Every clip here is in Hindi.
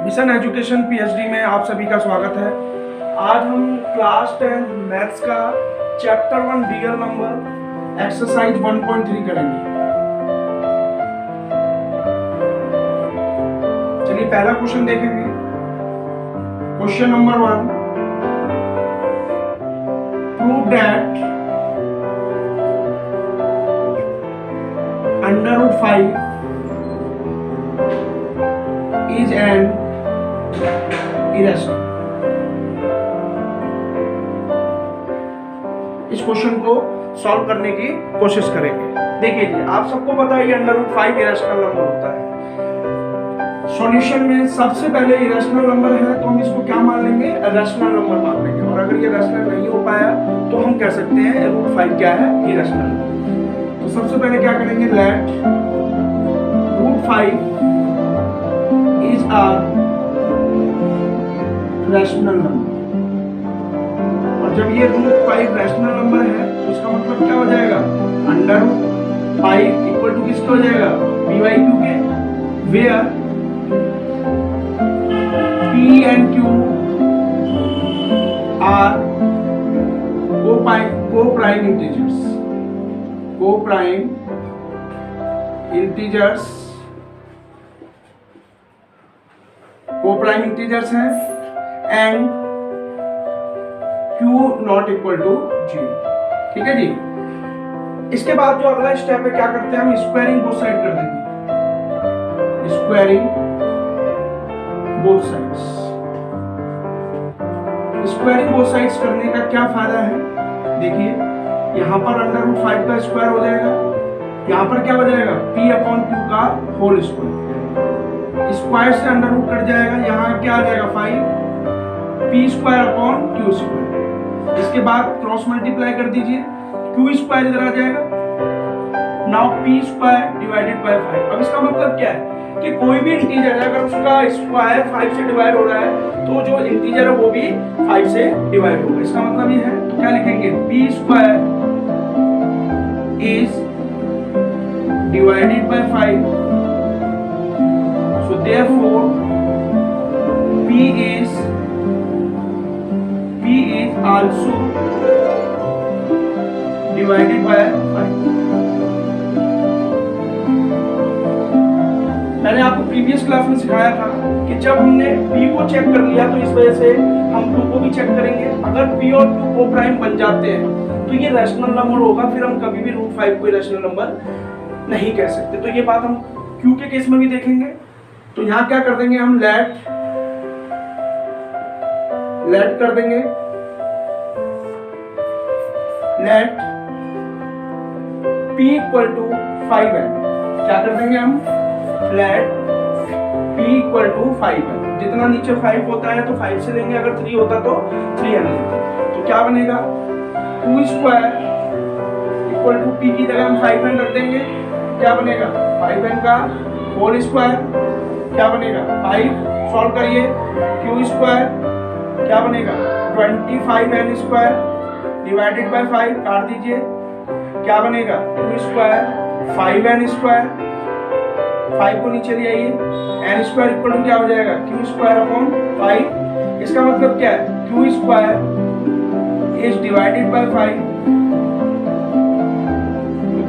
मिशन एजुकेशन पीएचडी में आप सभी का स्वागत है। आज हम क्लास 10 मैथ्स का चैप्टर 1 रियल नंबर एक्सरसाइज 1.3 करेंगे। चलिए पहला क्वेश्चन देखेंगे। Question number 1, prove that √5 is an irrational। इस क्वेश्चन को सॉल्व करने की कोशिश करेंगे। देखिए जी, आप सबको पता है √5 इरेशनल नंबर होता है। सॉल्यूशन में सबसे पहले इरेशनल नंबर है तो हम इसको क्या मान लेंगे, रैशनल नंबर मान लेंगे। और अगर ये रैशनल नहीं हो पाया तो हम कह सकते हैं √5 क्या है, इरेशनल। तो सबसे पहले क्या करेंगे, let √5 is a rational number. और जब ये √5 रैशनल नंबर है तो इसका मतलब क्या हो जाएगा, √5 इक्वल टू किसके हो जाएगा, p/q के, where p and q are co-prime integers हैं and q not equal to 0। ठीक है जी। इसके बाद जो अगला स्टेप है, क्या करते हैं हम, स्क्वायरिंग बोथ साइड कर देंगे। Squaring both sides. Squaring both sides करने का क्या फायदा है, देखिए यहां पर √5 का स्क्वायर हो जाएगा, यहां पर क्या हो जाएगा, p/q का होल स्क्वायर। स्क्वायर से अंडर रूट कट जाएगा, यहाँ क्या आ जाएगा 5 p²/q²। इसके बाद क्रॉस मल्टीप्लाई कर दीजिए, q² इधर आ जाएगा, नाउ p² डिवाइडेड बाय 5। अब इसका मतलब क्या है कि कोई भी इंटीजर है अगर उसका स्क्वायर 5 से डिवाइड हो रहा है तो जो इंटीजर है वो भी 5 से डिवाइड होगा। इसका मतलब ये है, तो क्या लिखेंगे, p² is divided by 5। So therefore p is also divided by 5। मैंने आपको प्रीवियस क्लास में सिखाया था कि जब हमने p को चेक कर लिया तो इस वजह से हम q को भी चेक करेंगे। अगर p और q को प्राइम बन जाते हैं तो ये रैशनल नंबर होगा, फिर हम कभी भी √5 को रैशनल नंबर नहीं कह सकते। तो ये बात हम q के केस में भी देखेंगे। तो यहां क्या कर देंगे हम, लेट कर देंगे, लेट p = 5n। क्या कर देंगे हम, लेट p = 5n। जितना नीचे 5 होता है तो 5 से लेंगे, अगर 3 होता तो 3n लेंगे। तो क्या बनेगा, q² = p की जगह हम 5n रख देंगे। क्या बनेगा, 5n का होल स्क्वायर। क्या बनेगा, 5 सॉल्व करिए, q² क्या बनेगा, 25n² डिवाइडेड बाय 5 काट दीजिए, क्या बनेगा, q² 5n²। 5 को नीचे ले आइए, n² इक्वल टू क्या हो जाएगा, q²/5। इसका मतलब क्या है, q² is divided by 5।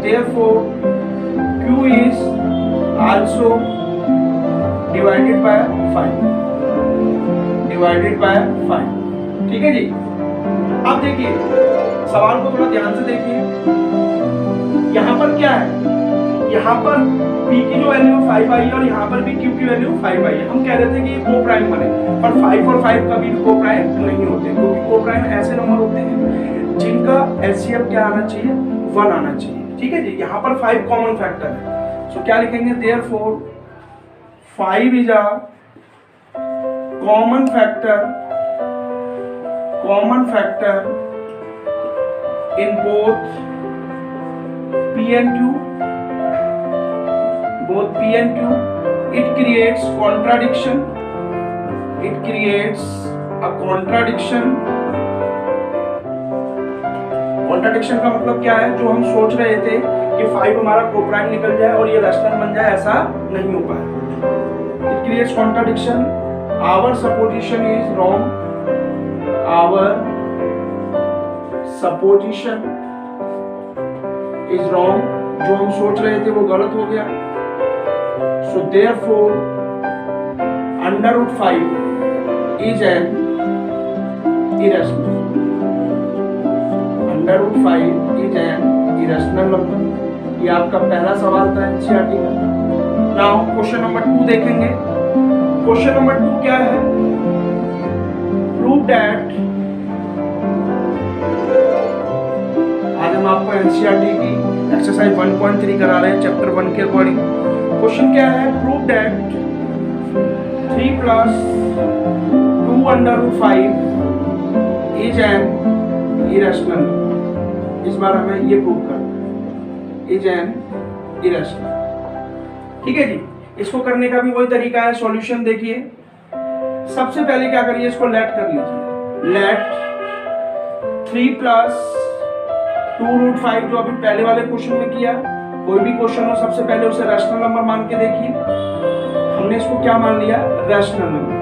therefore q is also divided by 5। ठीक है जी। अब देखिए सवाल को थोड़ा ध्यान से देखिए, यहां पर क्या है, यहां पर p की जो वैल्यू 5 आई है और यहां पर भी q की वैल्यू 5 आई है। हम कह रहे थे कि ये को प्राइम बने, पर 5 और 5 कभी भी को प्राइम नहीं होते, क्योंकि को प्राइम ऐसे नंबर होते हैं जिनका एलसीएम क्या आना चाहिए, 1 आना चाहिए। ठीक है जी। यहां पर 5 कॉमन फैक्टर है, सो क्या लिखेंगे, therefore 5 is a common factor in both p and q. It creates contradiction. Contradiction का मतलब क्या है, जो हम सोच रहे थे कि 5 हमारा कोप्राइम निकल जाए और ये रैशनल बन जाए, ऐसा नहीं हो पाया। It creates contradiction our supposition is wrong, our supposition is wrong, जो हम सोच रहे थे वो गलत हो गया। So therefore under root 5 is an irrational, under root 5 is an irrational number. ये आपका पहला सवाल था एनसीईआरटी का। नाउ क्वेश्चन नंबर 2 देखेंगे। क्वेश्चन नंबर 2 क्या है? प्रूव दैट, आज हम आपको एनसीईआरटी की एक्सरसाइज 1.3 करा रहे हैं चैप्टर 1 के अकॉर्डिंग। क्वेश्चन क्या है? Prove that 3 + 2 under root 5 is an irrational. इस बार हमें ये प्रूव करना है, इज एन इरेशनल। ठीक है जी। इसको करने का भी वही तरीका है। सॉल्यूशन देखिए, सबसे पहले क्या करिए, इसको लेट कर लीजिए। लेट 3 + 2 रूट 5 जो अभी पहले वाले क्वेश्चन में किया, कोई भी क्वेश्चन हो सबसे पहले उसे रैशनल नंबर मान के देखिए। हमने इसको क्या मान लिया? Rational number.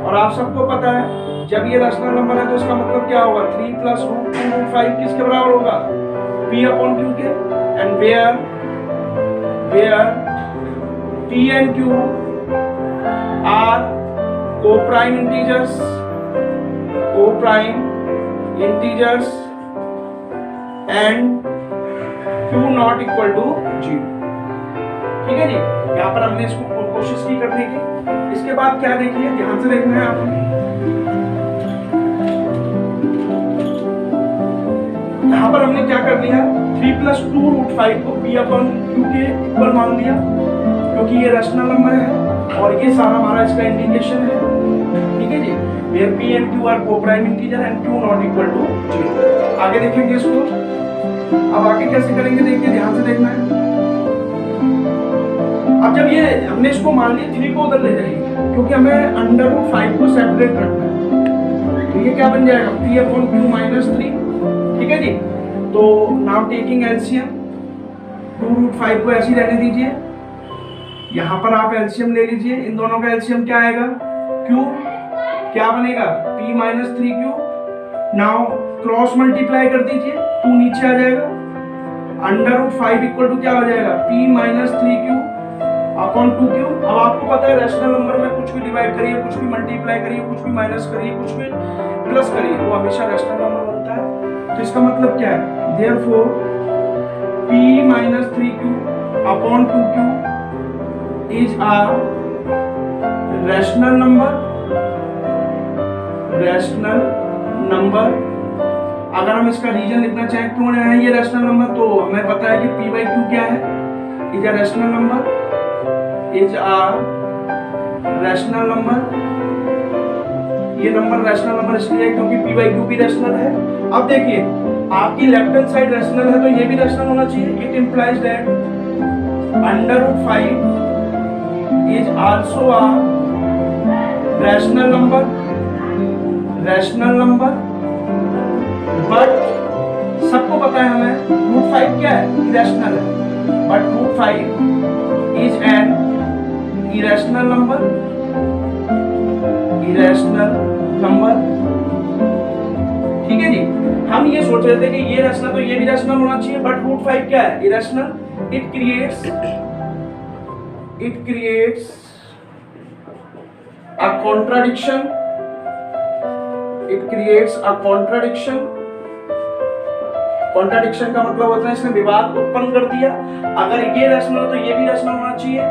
और आप सबको पता है जब ये रैशनल नंबर है तो इसका मतलब क्या होगा? 3 + रूट 2 रूट 5 किसके बराबर होगा? P/Q के। And where P and Q are co-prime integers and Q not equal to 0। ठीक है जी। यहाँ पर हमने इसको कोशिश की करने की। इसके बाद क्या देखिए, ध्यान से देखना है आपको। यहाँ पर हमने क्या कर लिया? 3 + 2 रूट 5 को P/Q के इक्वल मान दिया, क्योंकि ये रैशनल नंबर है और ये सारा हमारा इसका इंडिकेशन है। ठीक है जी। where P and Q are co-prime integer and Q not equal to 0। आगे देखेंगे इसको। अब आगे कैसे करेंगे देखिए, ध्यान से देखना है। अब जब ये हमने इसको मान लिया, 3 को उधर ले जाइए, क्योंकि हमें अंडर रूट 5 को सेपरेट रखना है। तो ये क्या बन जाएगा? P/Q - 3। ठीक है जी। तो नाउ टेकिंग एलसीएम, 2 रूट 5 को ऐसे ही रहने दीजिए। यहाँ पर आप एलसीएम ले लीजिए। इन दोनों का एलसीएम क्या आएगा? Q क्या बनेगा? P - 3Q। Now cross multiply कर दीजिए, 2 नीचे आ जाएगा। अंडर रूट 5 इक्वल टू क्या हो जाएगा? P - 3Q upon 2Q। अब आपको पता है रैशनल नंबर में कुछ भी डिवाइड करिए, कुछ भी मल्टीप्लाई करिए, कुछ भी माइनस करिए, कुछ भी प्लस करिए, वो हमेशा रैशनल नंबर बनता है। तो इसका मतलब क्या है? Therefore P - 3Q upon 2Q is a rational number। अगर हम इसका रीजन लिखना चाहें क्यों है ये रैशनल नंबर, तो हमें पता है कि P/Q क्या है? Is a rational number, is a rational number. ये नंबर रैशनल नंबर इसलिए क्योंकि P/Q भी रैशनल है। अब देखिए, आपकी लेफ्ट हैंड साइड रैशनल है तो ये भी रैशनल होना चाहिए। It implies that under root 5 is also a rational number, but सबको पता है हमें रूट 5 क्या है? इरेशनल है। But root 5 is an irrational number, ठीक है जी। हम ये सोच रहे थे कि ये रैशनल तो ये भी रैशनल होना चाहिए, बट रूट 5 क्या है? Irrational. It creates a contradiction, contradiction का मतलब होता है इसने विवाद उत्पन्न कर दिया। अगर ये रैशनल है तो ये भी रैशनल होना चाहिए।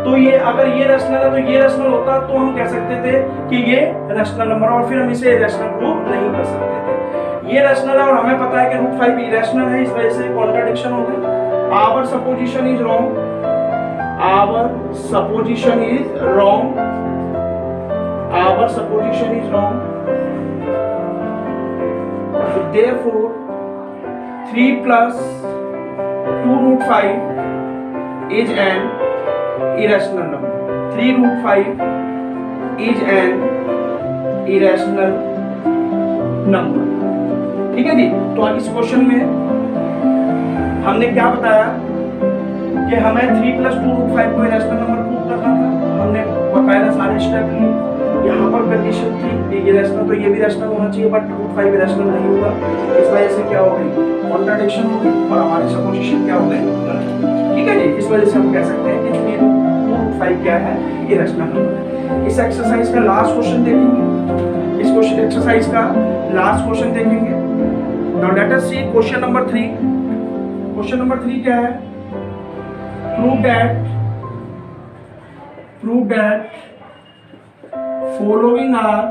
तो ये अगर ये रैशनल है तो ये रैशनल होता, तो हम कह सकते थे कि ये रैशनल नंबर, और फिर हम इसे रैशनल प्रूव नहीं कर सकते थे। ये रैशनल है और हमें पता है कि रूट 5 इरेशनल है, इस वजह से कॉन्ट्राडिक्शन हो गई। Our supposition is wrong, our supposition is wrong, so therefore 3 + 2 रूट 5 is an irrational number। 3 रूट 5 is an irrational number। ठीक है जी। तो इस क्वेश्चन में हमने क्या बताया कि हमें 3 + 2 रूट 5 को इरेशनल नंबर प्रूव करना था। हमने बकायदा सारे स्टेप लिए। कंडीशन थी ये रैशनल, तो ये भी रैशनल होना चाहिए, बट रूट 5 रैशनल नहीं होगा। इस वजह से क्या हो गई, कॉन्ट्राडिक्शन हो गई और हमारी सपोजिशन क्या हो गई, ठीक है जी। इस वजह से हम कह सकते हैं कि रूट 5 क्या है, इरेशनल नंबर है। इस एक्सरसाइज का लास्ट क्वेश्चन देखेंगे, इस क्वेश्चन एक्सरसाइज का लास्ट क्वेश्चन देखेंगे। नाउ लेट अस सी क्वेश्चन नंबर 3। क्वेश्चन नंबर 3 क्या है, prove that following are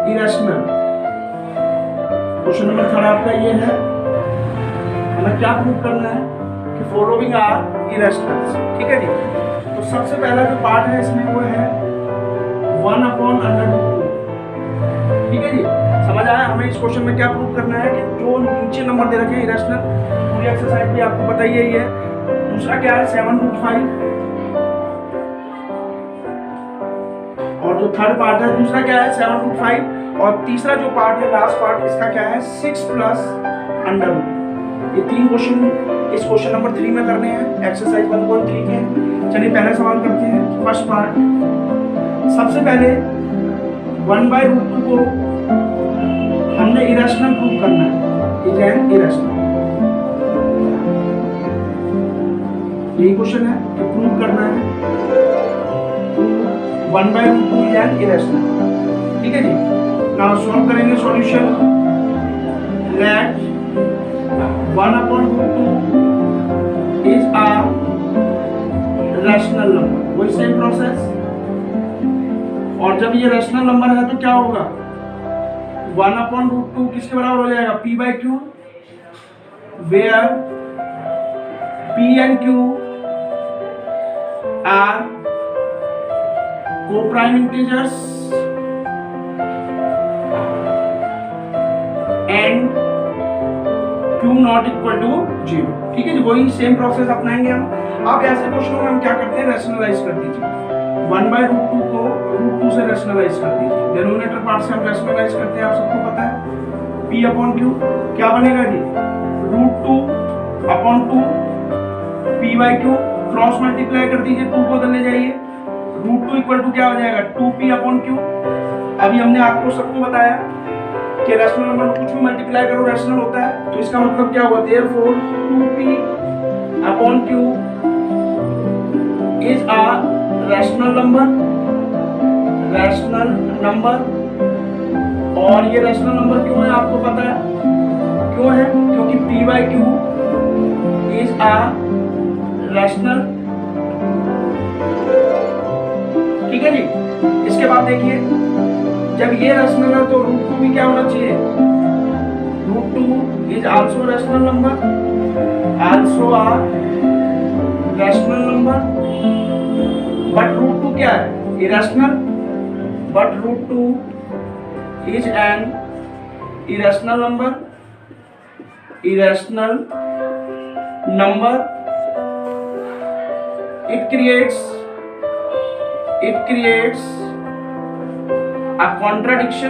irrational। Question number 3 आपका ये है, हमें क्या प्रूव करना है कि फॉलोइंग आर इरेशनल, ठीक है जी। तो सबसे पहला जो पार्ट है इसमें वो है 1/√2, ठीक है जी। समझ आया हमें इस क्वेश्चन में क्या प्रूव करना है कि जो नीचे नंबर दे रखे हैं इरेशनल, पूरी एक्सरसाइज भी आपको पता ही है। दूसरा क्या है 7√5, और जो थर्ड पार्ट है दूसरा क्या है 7√5, और तीसरा जो पार्ट है लास्ट पार्ट इसका क्या है 6 + √। ये 3 क्वेश्चन इस क्वेश्चन नंबर 3 में करने हैं, एक्सरसाइज 1.3 के। चलिए पहला सवाल करते हैं, फर्स्ट पार्ट। सबसे पहले 1/√2 को हमने इरेशनल प्रूव करना है, इट एन इरेशनल। यही क्वेश्चन है कि प्रूव करना है 1/√2 इज एन इरेशनल, ठीक है जी। नाउ सॉल्व करेंगे solution. Let 1/√2 is a rational number, वही सेम प्रोसेस। और जब ये रैशनल नंबर है तो क्या होगा, 1/√2 किसके बराबर हो जाएगा, p/q, where p and q are co-prime integers and q not equal to 0, ठीक है जी। वही सेम प्रोसेस अपनाएंगे हम। अब ऐसे क्वेश्चनों में हम क्या करते हैं, रैशनलाइज कर दीजिए। 1/√2 को √2 से रैशनलाइज कर दीजिए, डिनोमिनेटर पार्ट से हम रैशनलाइज करते हैं, आप सबको पता है। p/q क्या बनेगा जी, √2/2 p/q, क्रॉस मल्टीप्लाई कर दीजिए, 2 को उधर ले जाइए, √2 इक्वल टू क्या हो जाएगा 2p/q। अभी हमने आपको सबको बताया कि रैशनल नंबर में कुछ भी मल्टीप्लाई करो रैशनल होता है, तो इसका मतलब क्या हुआ, therefore 2p/q is a rational number. और ये रैशनल नंबर क्यों है आपको पता है, क्यों है, क्योंकि p/q इज अ रैशनल, ठीक है जी। इसके बाद देखिए जब ये रैशनल है तो √2 भी क्या होना चाहिए, √2 is also rational number, also a rational number. But √2 क्या है, irrational, but √2 is an irrational number, it creates a contradiction,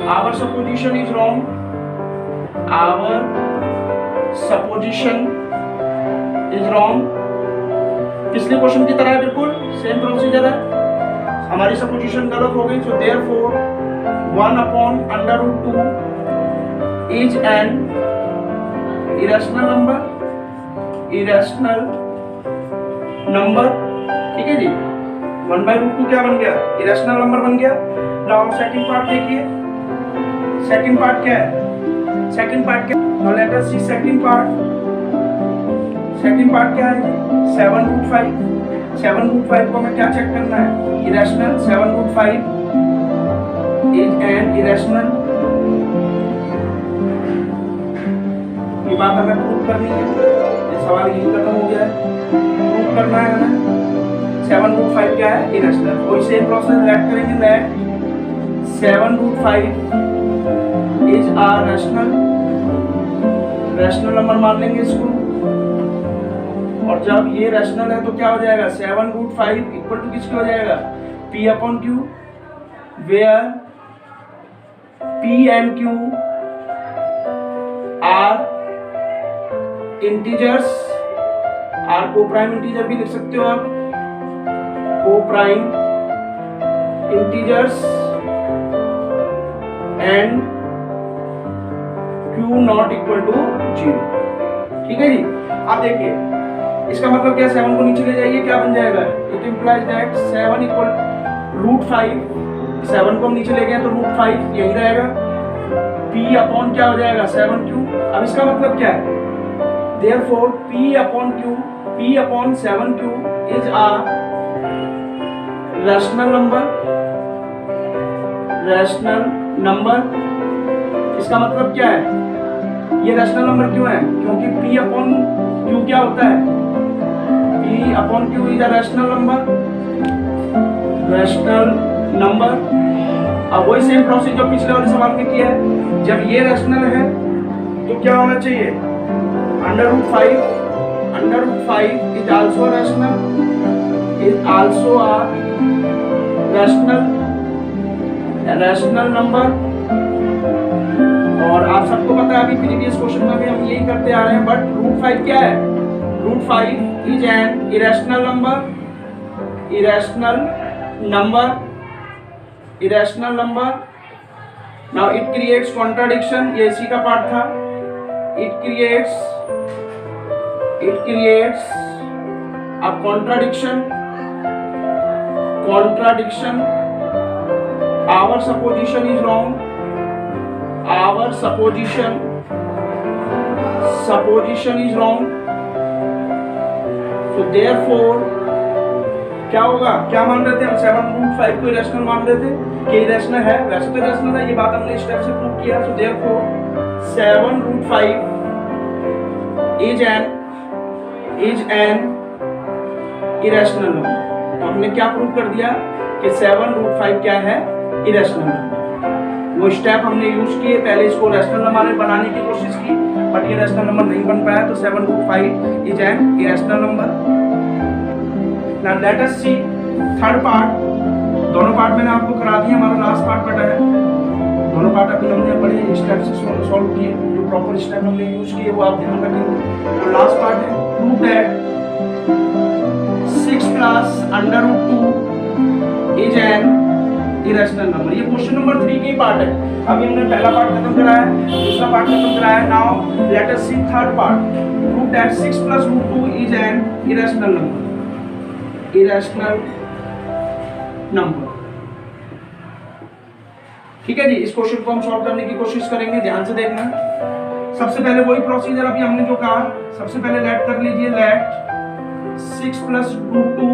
our supposition is wrong, पिछले क्वेश्चन की तरह है, बिल्कुल सेम प्रोसीजर है। हमारी सपोजिशन गलत हो गई, so therefore 1/√2 is an irrational number, ठीक है जी। 1/√2 क्या बन गया, इरेशनल नंबर बन गया। नाउ सेकंड पार्ट देखिए, सेकंड पार्ट क्या है, नाउ लेट अस सी सेकंड पार्ट क्या है, 7√5 को हमें क्या चेक करना है, इरेशनल। 7√5 इज एन इरेशनल, ये बात हमें प्रूव करनी है, ये सवाल यही खत्म हो गया है, प्रूव करना है हमें 7√5 क्या है, इरेशनल। वही सेम प्रोसेस लेट करेंगे, let 7√5 is a rational number मान लेंगे इसको। और जब ये रैशनल है तो क्या हो जाएगा, 7√5 इक्वल टू किसके हो जाएगा, p/q, where P and Q are integers, R coprime integer भी लिख सकते हो आप, coprime integers and Q not equal to 0। ठीक है जी। आप देखिए इसका मतलब क्या, 7 को नीचे ले जाइए, क्या बन जाएगा, इट इंप्लाइज दैट 7 इक्वल √5, 7 को हम नीचे ले गए तो √5 यही रहेगा, P अपॉन क्या हो जाएगा 7Q। अब इसका मतलब क्या है, therefore P upon 7Q is a rational number। इसका मतलब क्या है, ये रैशनल नंबर क्यों है, क्योंकि P अपॉन Q क्या होता है, P upon Q is a rational number. अब वही सेम प्रोसेस जो पिछले वाले सवाल में किया है, जब ये रैशनल है तो क्या होना चाहिए, √5 is also a rational number। और आप सबको पता है अभी प्रीवियस क्वेश्चन में भी हम यही करते आ रहे हैं, बट √5 क्या है, √5 is an irrational number। Now it creates contradiction, ये इसी का पार्ट था, it creates a contradiction। Our supposition is wrong, so therefore क्या होगा, क्या मान रहे थे हम, 7√5 को इरेशनल मान रहे थे कि इरेशनल है, वैसे तो इरेशनल है, ये बात हमने इस स्टेप से प्रूव किया। so therefore 7√5 is an irrational number। तो हमने क्या प्रूव कर दिया कि 7√5 क्या है, इरेशनल नंबर। वो स्टेप हमने यूज किए, पहले इसको रैशनल नंबर में बनाने की कोशिश की, बट ये रैशनल नंबर नहीं बन पाया, तो 7√5 is an irrational number. Now let us see third part. दोनों पार्ट मैंने आपको करा दिया, हमारा लास्ट पार्ट बटा है, दोनों पार्ट अभी हमने बड़े स्टेप से सॉल्व किए, जो प्रॉपर स्टेप हमने यूज किए वो आप ध्यान रखेंगे। तो लास्ट पार्ट है, prove that 6 + √2 is an irrational number. ये क्वेश्चन नंबर 3 की पार्ट है। अभी हमने पहला पार्ट खत्म कराया है, दूसरा पार्ट खत्म कराया है। Now let us see third part. Prove that 6 + √2 is an irrational number. ठीक है जी, इस क्वेश्चन को हम सॉल्व करने की कोशिश करेंगे, ध्यान से देखना। सबसे पहले वही प्रोसीजर अभी हमने जो कहा, सबसे पहले लेट कर लीजिए, let 6 + √2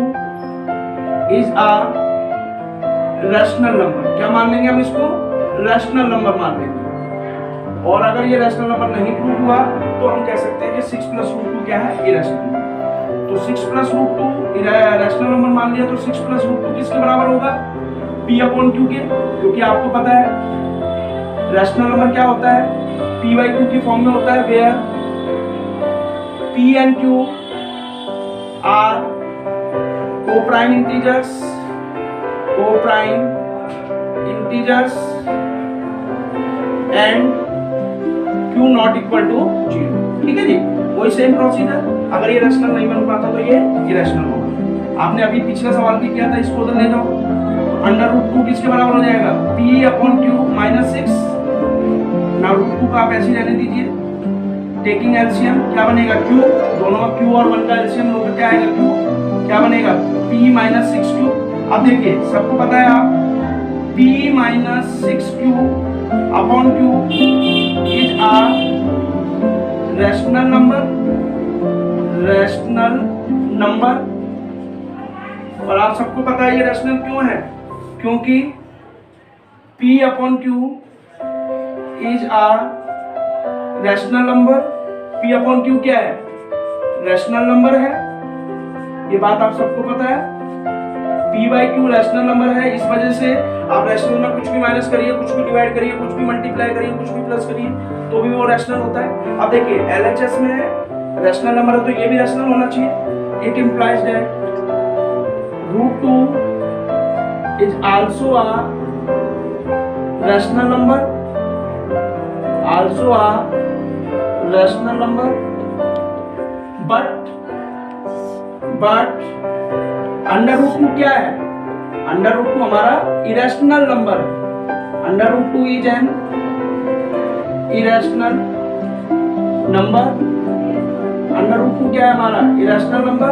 is a rational number. क्या मान लेंगे हम इसको, रैशनल नंबर मान लेंगे। और अगर ये रैशनल नंबर नहीं प्रूव हुआ तो हम कह सकते हैं कि 6 + √2 क्या है, इरेशनल। तो 6 + √2 रैशनल नंबर मान लिया, तो 6 + √2 किसके बराबर होगा, P अपॉन Q के, क्योंकि आपको पता है रैशनल नंबर क्या होता है, P/Q की फॉर्म में होता है, where P and Q are coprime integers and Q not equal to 0। ठीक है जी, वही सेम प्रोसीजर। अगर ये रैशनल नहीं बन पाता तो ये इरेशनल होगा। आपने अभी पिछला सवाल भी किया था, इसको उधर ले जाओ, तो √2 किसके बराबर हो जाएगा, P अपॉन Q - 6। ना √2 का आप ऐसे रहने दीजिए, टेकिंग एलसीएम क्या बनेगा, Q, दोनों का Q और 1 का एलसीएम लोगे क्या आएगा, Q क्या बनेगा, P - 6Q। अब देखिए सबको पता है आप P - 6Q upon Q is a rational number. और आप सबको पता है ये रैशनल क्यों है, क्योंकि P upon Q is a rational number. P upon Q क्या है, रैशनल नंबर है, ये बात आप सबको पता है। P/Q रैशनल नंबर है, इस वजह से आप रैशनल में कुछ भी माइनस करिए, कुछ भी डिवाइड करिए, कुछ भी मल्टीप्लाई करिए, कुछ भी प्लस करिए, तो भी वो रैशनल होता है। अब देखिए LHS में रैशनल नंबर है तो ये भी रैशनल होना चाहिए। It implies that √2 is also a rational number. also a rational number, but under root two क्या है? अंडर रूट टू हमारा इरेशनल नंबर है। Under root two is an irrational number. Under root two क्या है हमारा? Irrational number.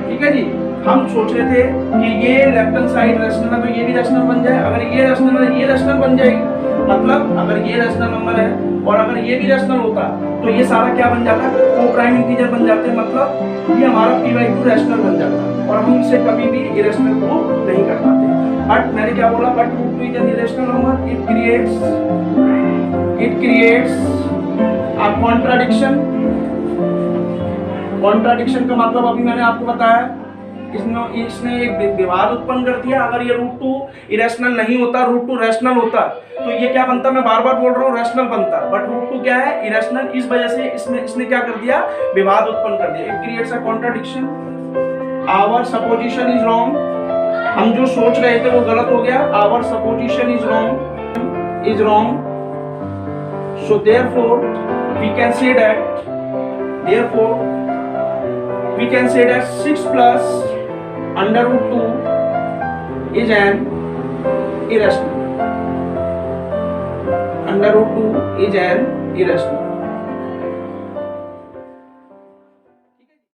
ठीक है जी। हम सोच रहे थे कि ये लेफ्ट हैंड साइड रैशनल है तो ये भी रैशनल बन जाए। अगर ये रैशनल है ये रैशनल बन जाएगी। मतलब अगर ये रैशनल नंबर है और अगर ये भी रैशनल होता तो ये सारा क्या बन जाता? को प्राइम इंटीजर बन जाते हैं। मतलब ये हमारा p/2 रैशनल बन जाता और हम इसे कभी भी इरेशनल को नहीं कर पाते। बट मैंने क्या बोला? But root two is an irrational number. It creates a contradiction. Contradiction का मतलब अभी मैंने आपको बताया, इसने एक विवाद उत्पन्न कर दिया। अगर ये रूट टू इरेशनल नहीं होता, रूट टू रैशनल होता तो ये क्या बनता? मैं बार बार बोल रहा हूँ रैशनल बनता, बट रूट टू क्या है? इरेशनल। इस वजह से इसने क्या कर दिया? विवाद उत्पन्न कर दिया। It creates a contradiction. Our supposition is wrong. हम जो सोच रहे थे वो गलत हो गया। Our supposition is wrong. So therefore we can say that 6 plus under root 2 is an irrational. Under root 2 is an irrational.